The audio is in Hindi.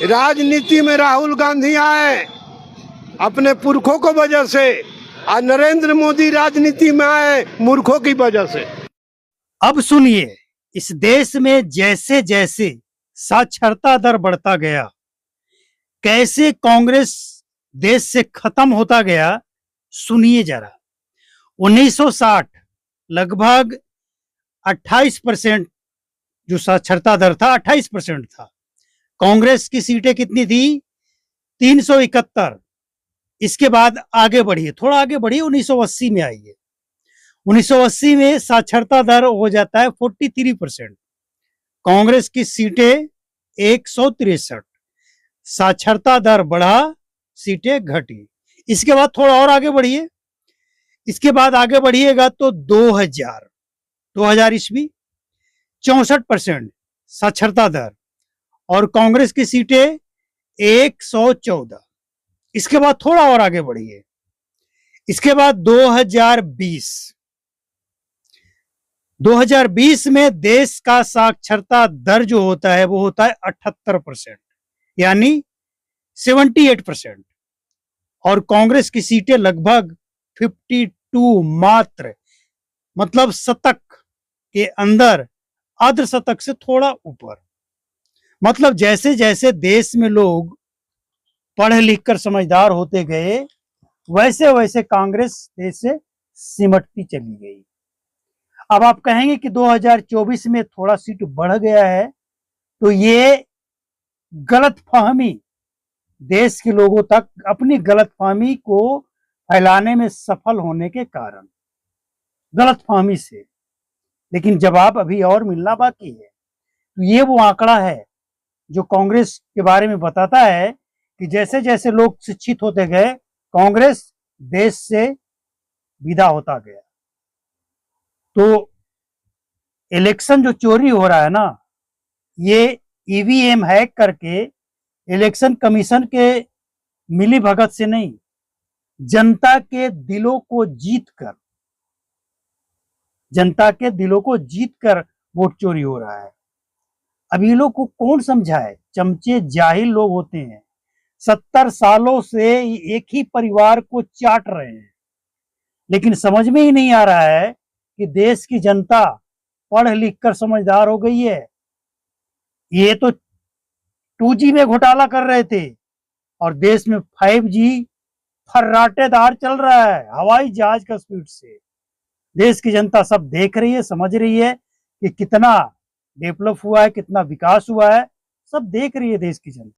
राजनीति में राहुल गांधी आए अपने पुरखों को वजह से, और नरेंद्र मोदी राजनीति में आए मूर्खों की वजह से। अब सुनिए, इस देश में जैसे जैसे साक्षरता दर बढ़ता गया, कैसे कांग्रेस देश से खत्म होता गया, सुनिए जरा। 1960 लगभग 28% जो साक्षरता दर था 28% था। कांग्रेस की सीटें कितनी थी? 371। इसके बाद आगे बढ़िए, थोड़ा आगे बढ़िए, 1980 में आइए। 1980 में साक्षरता दर हो जाता है 43%। कांग्रेस की सीटें 163। साक्षरता दर बढ़ा, सीटें घटी। इसके बाद थोड़ा और आगे बढ़िए, इसके बाद आगे बढ़िएगा तो 2000 ईस्वी 64% साक्षरता दर, और कांग्रेस की सीटें 114। इसके बाद थोड़ा और आगे बढ़िए, इसके बाद 2020 में देश का साक्षरता दर जो होता है वो होता है 78%, यानी 78%, और कांग्रेस की सीटें लगभग 52 मात्र, मतलब शतक के अंदर, अर्धशतक से थोड़ा ऊपर। मतलब जैसे जैसे देश में लोग पढ़ लिख कर समझदार होते गए, वैसे वैसे कांग्रेस देश से सिमटती चली गई। अब आप कहेंगे कि 2024 में थोड़ा सीट बढ़ गया है, तो ये गलतफहमी, देश के लोगों तक अपनी गलतफहमी को फैलाने में सफल होने के कारण, गलतफहमी से। लेकिन जवाब अभी और मिलना बाकी है। तो ये वो आंकड़ा है जो कांग्रेस के बारे में बताता है कि जैसे जैसे लोग शिक्षित होते गए, कांग्रेस देश से विदा होता गया। तो इलेक्शन जो चोरी हो रहा है ना, ये ईवीएम हैक करके इलेक्शन कमीशन के मिली भगत से नहीं, जनता के दिलों को जीत कर वोट चोरी हो रहा है। अब ये लोग को कौन समझाए? चमचे जाहिल लोग होते हैं। 70 सालों से एक ही परिवार को चाट रहे हैं, लेकिन समझ में ही नहीं आ रहा है कि देश की जनता पढ़ लिख कर समझदार हो गई है। ये तो 2G में घोटाला कर रहे थे, और देश में 5G फर्राटेदार चल रहा है, हवाई जहाज का स्पीड से। देश की जनता सब देख रही है, समझ रही है कि कितना डेवलप हुआ है, कितना विकास हुआ है, सब देख रही है देश की जनता।